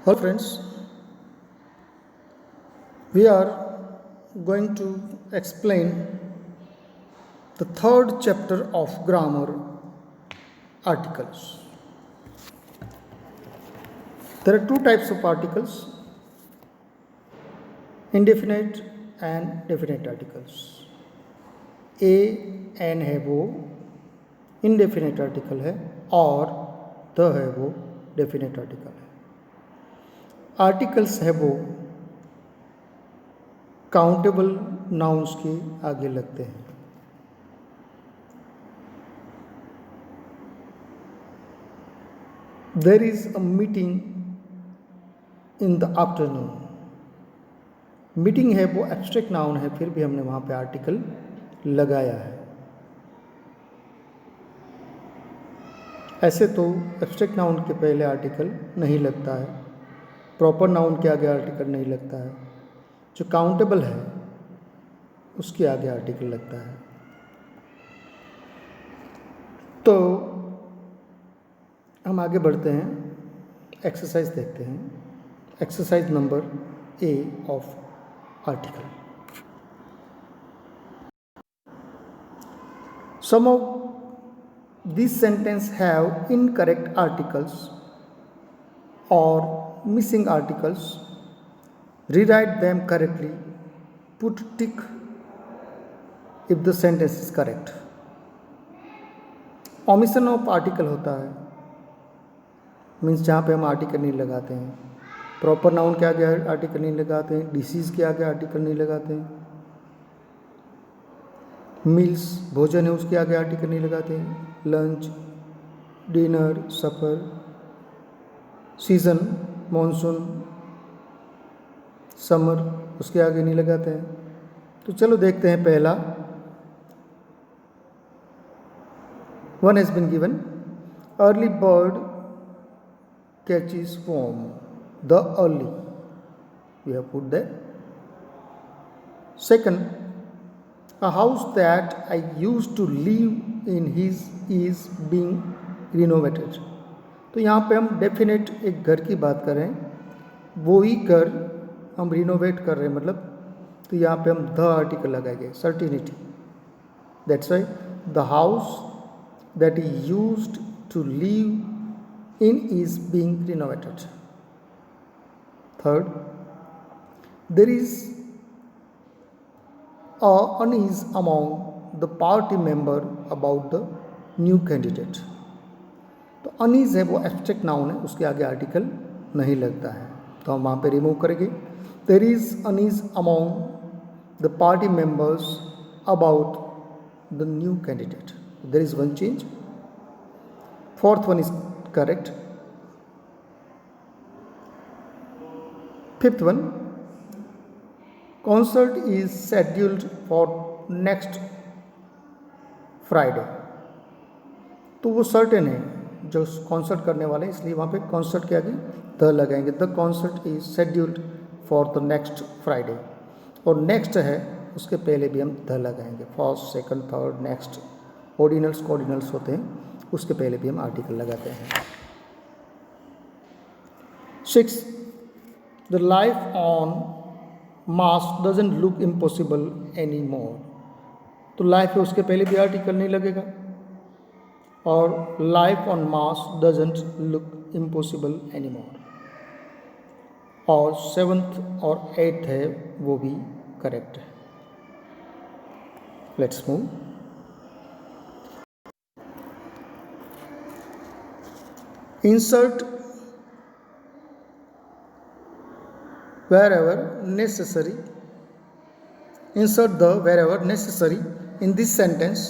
Hello friends, we are going to explain the third chapter of grammar, articles. There are two types of articles, indefinite and definite articles. A an है वो indefinite article है और the है वो definite article है. Articles है वो countable nouns के आगे लगते हैं. There is a meeting in the afternoon. Meeting है वो एब्स्ट्रैक्ट नाउन है, फिर भी हमने वहाँ पे आर्टिकल लगाया है. ऐसे तो एब्स्ट्रैक्ट नाउन के पहले आर्टिकल नहीं लगता है, प्रॉपर नाउन के आगे आर्टिकल नहीं लगता है. जो काउंटेबल है उसके आगे आर्टिकल लगता है. तो हम आगे बढ़ते हैं, एक्सरसाइज देखते हैं. Exercise number A of article. Some of this sentence have incorrect articles और missing articles. Rewrite them correctly. Put tick if the sentence is correct. Omission of article होता है, मीन्स जहाँ पे हम आर्टिकल नहीं लगाते हैं. प्रॉपर नाउन के आगे आर्टिकल नहीं लगाते हैं, डिसीज के आगे आर्टिकल नहीं लगाते हैं. मील्स भोजन है उसके आगे आर्टिकल नहीं लगाते हैं. लंच, डिनर, सफर. सीज़न मॉनसून, समर उसके आगे नहीं लगाते हैं. तो चलो देखते हैं पहला. One has been given, early bird catches worm. The early we have put that. Second, a house that I used to live in is being renovated. तो यहाँ पे हम डेफिनेट एक घर की बात कर रहे हैं, वो ही घर हम रिनोवेट कर रहे हैं, मतलब तो यहाँ पे हम द आर्टिकल लगाएंगे. Certainty. That's why the house that he used to live in is being renovated. Third, there is a unease among the party member about the new candidate. तो अनईज है वो एब्स्ट्रैक्ट नाउन है, उसके आगे article नहीं लगता है, तो हम वहाँ पे रिमूव करेंगे. There is unease among the party members about the new candidate. There is one change. Fourth one is correct. Fifth one, concert is scheduled for next Friday. तो वो सर्टेन है जो कॉन्सर्ट करने वाले हैं, इसलिए वहाँ पे कॉन्सर्ट के आगे द लगाएंगे. The concert is scheduled for the next Friday. और नेक्स्ट है उसके पहले भी हम द लगाएंगे. First, second, third, next ordinals coordinals होते हैं, उसके पहले भी हम आर्टिकल लगाते हैं. 6, the life on Mars doesn't look impossible any more. तो लाइफ है उसके पहले भी आर्टिकल नहीं लगेगा, और life on Mars doesn't look impossible any more. और 7th और 8th है वो भी करेक्ट है. Let's move. Insert wherever necessary. Insert the wherever necessary in this sentence.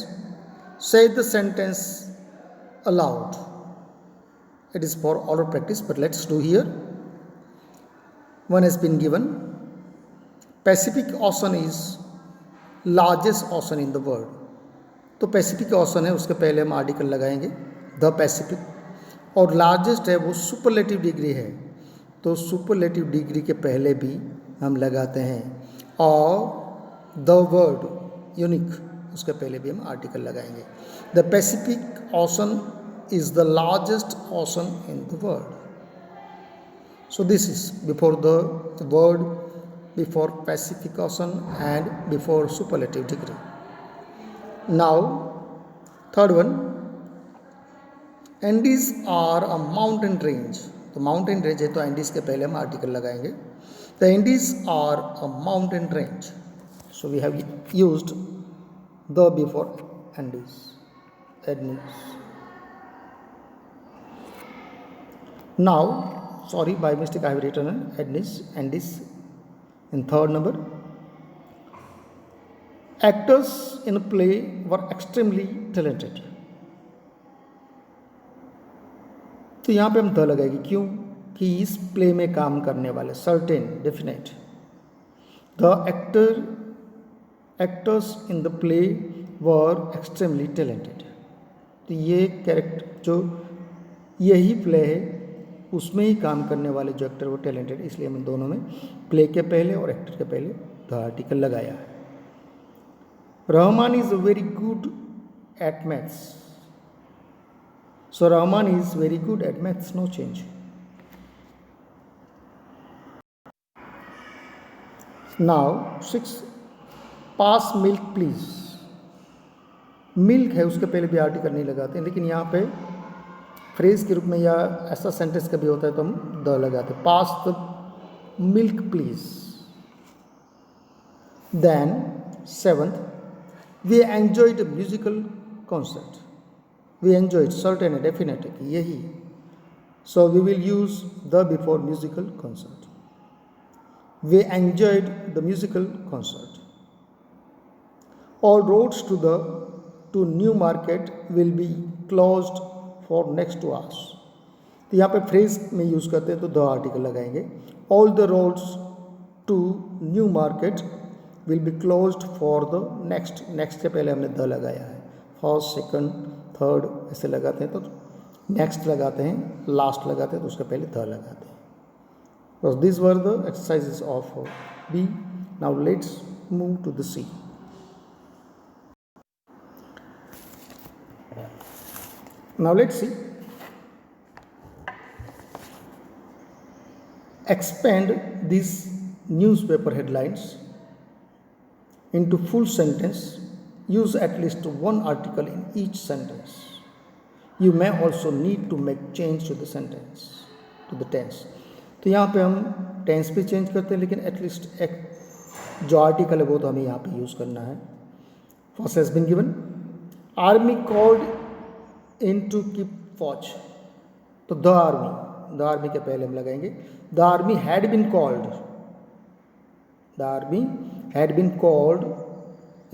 Say the sentence aloud. It is for oral practice, but let's do here. One has been given, Pacific Ocean is largest ocean in the world. तो Pacific ocean है, उसके पहले हम article लगाएंगे the Pacific. और largest है वो superlative degree है, तो सुपरलेटिव डिग्री के पहले भी हम लगाते हैं. और द वर्ड यूनिक, उसके पहले भी हम आर्टिकल लगाएंगे. The Pacific ocean is the largest ocean in the world. So this is before the word, before pacification and before superlative degree. Now third one, Andes are a mountain range. तो mountain range है तो Andes के पहले हम article लगाएंगे. The Andes are a mountain range. So we have used the before Andes. Andes. Now sorry, by mistake I have written Andes in third number. Actors in a play were extremely talented. तो यहाँ पे हम the लगाएंगे. क्यों? कि इस play में काम करने वाले, certain, definite. The actors in the play were extremely talented. तो ये कैरेक्टर जो यही प्ले है उसमें ही काम करने वाले जो एक्टर वो टैलेंटेड, इसलिए हम दोनों में प्ले के पहले और एक्टर के पहले द आर्टिकल लगाया है. Rahman is very good at maths. So Rahman is very good at maths, no change. Now 6, pass milk please. Milk है उसके पहले भी आर्टिकल नहीं लगाते हैं, लेकिन यहाँ पे फ्रेज के रूप में या ऐसा सेंटेंस कभी होता है तो हम द लगाते हैं. Pass the milk please. Then 7th, we enjoyed musical concert. We enjoyed, certain, definitely, यही. So we will use the before musical concert. We enjoyed the musical concert. All roads to New Market will be closed for next 2 hours. तो यहाँ पे phrase में use करते हैं तो the article लगाएंगे. All the roads to New Market will be closed for the next. Next के पहले हमने द लगाया है. फर्स्ट, सेकंड, थर्ड ऐसे लगाते हैं तो नेक्स्ट लगाते हैं, लास्ट लगाते हैं तो उसके पहले द लगाते हैं. So these were the exercises of B. Now let's move to the C. Now let's see. Expand these newspaper headlines into full sentence. Use at least one article in each sentence. You may also need to make change to the sentence, to the tense. तो यहाँ पे हम tense भी change करते हैं, लेकिन at least एक जो आर्टिकल है वो तो हमें यहाँ पे यूज़ करना है. First has been given. Army called in to keep watch. तो द आर्मी के पहले हम लगाएंगे. The army had been called. The army had been called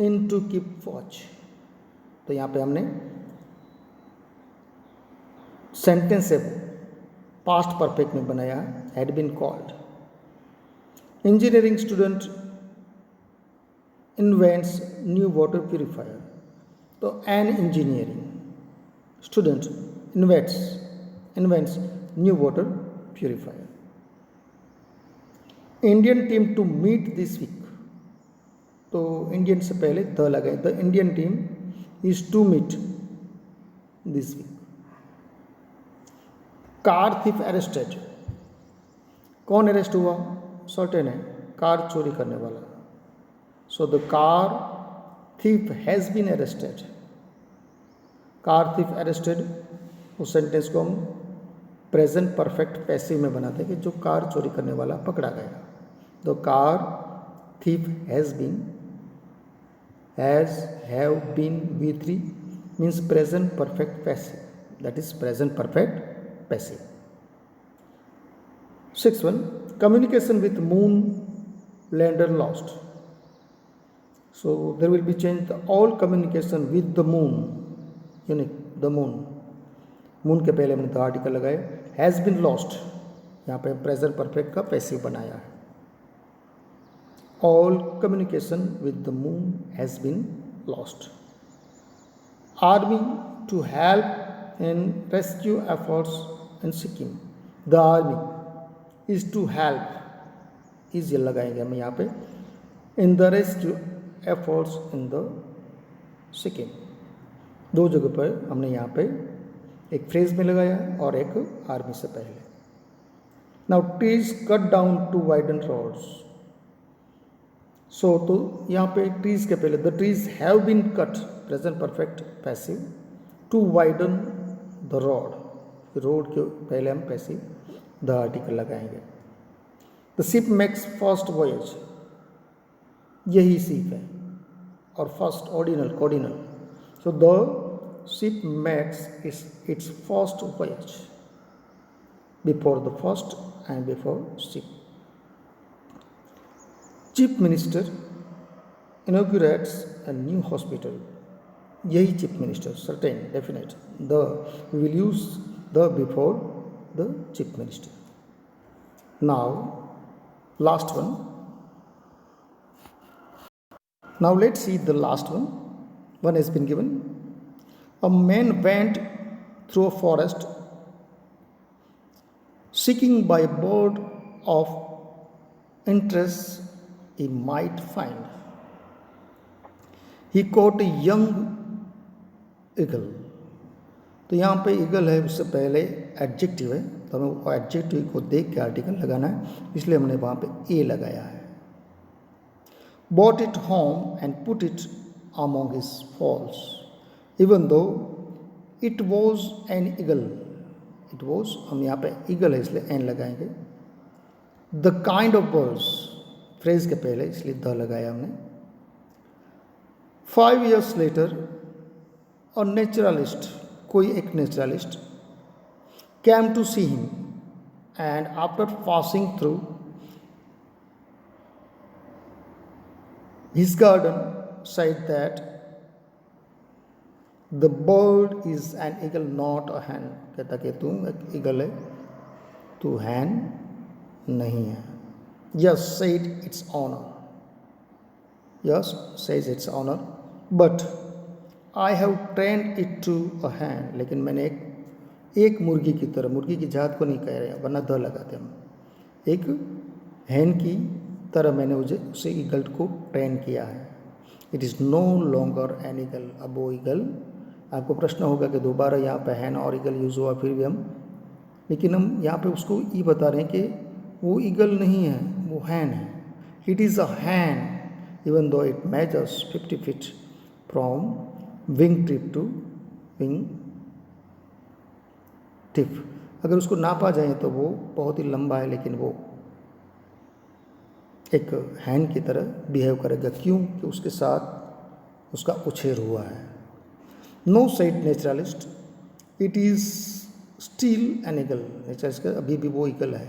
in to keep watch. तो यहाँ पे हमने सेंटेंस है पास्ट परफेक्ट में बनाया, had been called. Engineering student invents new water purifier. तो an engineering student invents new water purifier. Indian team to meet this week. तो Indian से पहले द लगाए. The Indian team is to meet this week. Car thief arrested. कौन arrest हुआ? Certain है, car चोरी करने वाला. So the car thief has been arrested. Car thief arrested, उस सेंटेंस को हम प्रेजेंट परफेक्ट पैसिव में बनाते हैं कि जो कार चोरी करने वाला पकड़ा गया. The car thief has been, have been, V3 means present perfect passive. That is present perfect passive. 6th one, communication with moon lander lost. So there will be changed all communication with the moon. Unique, the moon. moon के पहले हमने the article लगाए. Has been lost, यहाँ पे present perfect का passive बनाया है. All communication with the moon has been lost. Army to help in rescue efforts in Sikkim. The army is to help, is ये लगाएंगे हम यहाँ पे, in the rescue efforts in the Sikkim. दो जगह पर हमने यहाँ पे एक फ्रेज में लगाया और एक आर्मी से पहले. Now trees cut down to widen roads. So तो यहाँ पे trees के पहले the trees have been cut present perfect passive to widen the road. Road के पहले हम passive the article लगाएंगे. The ship makes first voyage. यही ship है और first ordinal. So the ship makes its first voyage before the first and before ship. Chief Minister inaugurates a new hospital. यही chief minister, certain, definite. We will use the before the chief minister. Now, last one. Now let's see the last one. One has been given. A man went through a forest seeking by a bird of interest he might find. He caught a young eagle. तो यहाँ पे eagle है, उससे पहले adjective है, तो हमें वो एडजेक्टिव को देख के आर्टिकल लगाना है, इसलिए हमने वहाँ पे ए लगाया है. Brought it home and put it among his fowls, even though it was an eagle. It was, हम यहाँ पे ईगल है इसलिए एन लगाएंगे. The kind of birds, phrase के पहले इसलिए द लगाया हमने. 5 years later, a naturalist, कोई एक naturalist, came to see him, and after passing through his garden, said that the bird is an eagle, not a hen. कहता कि तुम एक ईगल है, तू hen नहीं है. Yes, said its owner. Yes, says its owner. But I have trained it to a hen. लेकिन मैंने एक मुर्गी की तरह, मुर्गी की जात को नहीं कह रहे हैं, वरना द लगाते हम. एक hen की तरह मैंने उसे ईगल को ट्रेन किया है. It is no longer an eagle. अब वो ईगल, आपको प्रश्न होगा कि दोबारा यहाँ पे hen और ईगल यूज़ हुआ फिर भी हम, लेकिन हम यहाँ पे उसको ये बता रहे हैं कि वो ईगल नहीं है, वो hen है. It is a hen even though it measures 50 feet from wing tip to wing tip. अगर उसको नापा जाए तो वो बहुत ही लंबा है, लेकिन वो एक hen की तरह बिहेव करेगा. क्यों? कि उसके साथ उसका उछेर हुआ है. No said naturalist, it is still an eagle. Naturalist का अभी भी वो ईगल है.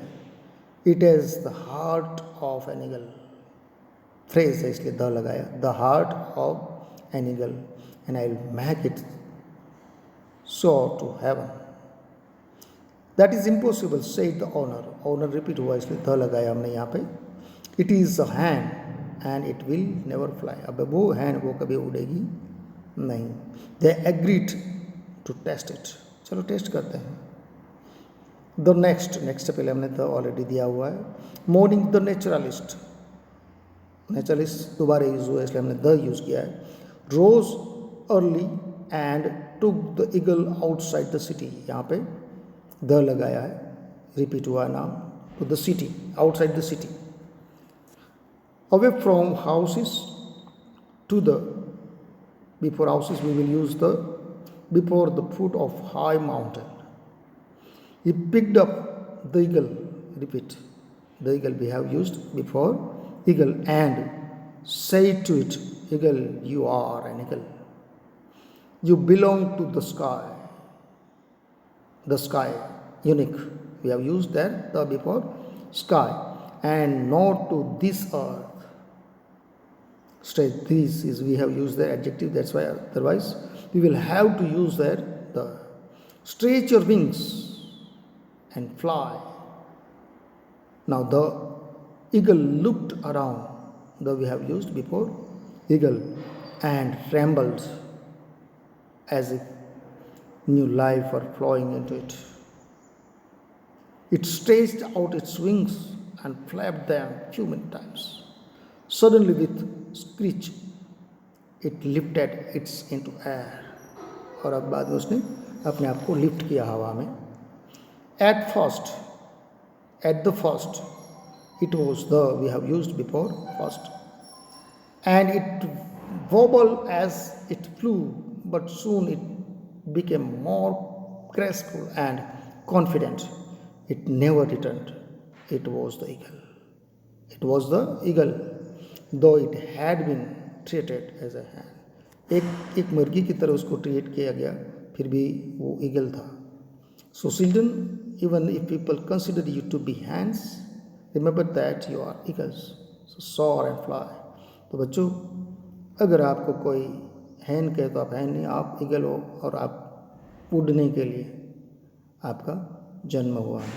It has the heart of an eagle. Phrase है इसलिए द लगाया. The heart of an eagle, and I will make it soar to heaven. That is impossible, said the owner. Owner repeat हुआ इसलिए the लगाया हमने यहाँ पे. It is a hen and it will never fly. अब वो hen वो कभी उड़ेगी नहीं. They agreed to test it. चलो टेस्ट करते हैं. The next से पहले हमने द ऑलरेडी दिया हुआ है. Morning the naturalist दोबारा यूज हुआ इसलिए हमने द यूज किया है. Rose early and took the eagle outside the city. यहाँ पे द लगाया है, रिपीट हुआ नाम. To the city, outside the city. Away from houses to the, before houses we will use the before the foot of high mountain. He picked up the eagle, repeat, the eagle we have used before eagle, and said to it, eagle, you are an eagle. You belong to the sky. The sky, unique. We have used that the before sky, and not to this earth. Straight, this is, we have used the adjective, that's why otherwise we will have to use that the. Stretch your wings and fly. Now the eagle looked around, though we have used before eagle, and trembled as if new life were flowing into it. It stretched out its wings and flapped them few many times. Suddenly with screech it lifted its into air. और अब बाद में उसने अपने आप को lift किया हवा में. At first at the first. It was the we have used before first, and it wobbled as it flew, but soon it became more graceful and confident. It never returned. It was the eagle. It was the eagle, though it had been treated as a hen. एक मुर्गी की तरह उसको treat किया गया, फिर भी वो ईगल था. So children, even if people consider you to be hens, remember that you are eagles. So soar and fly. तो बच्चों, अगर आपको कोई हैन कहे तो आप हैन नहीं, आप ईगल हो और आप उड़ने के लिए आपका जन्म हुआ है.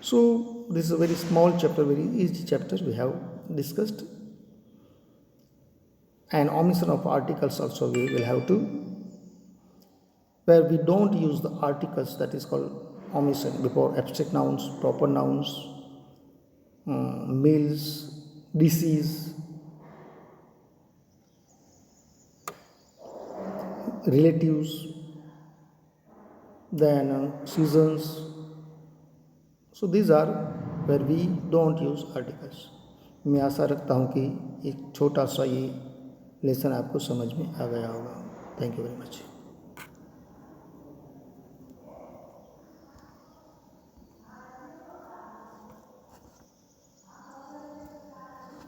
So this is a very small chapter, very easy chapter we have discussed. And omission of articles also we will have to, where we don't use the articles, that is called omission, before abstract nouns, proper nouns, meals, disease, relatives, then seasons. So these are where we don't use articles. मैं आशा रखता हूँ कि एक छोटा सा ये lesson आपको समझ में आ गया होगा. Thank you very much.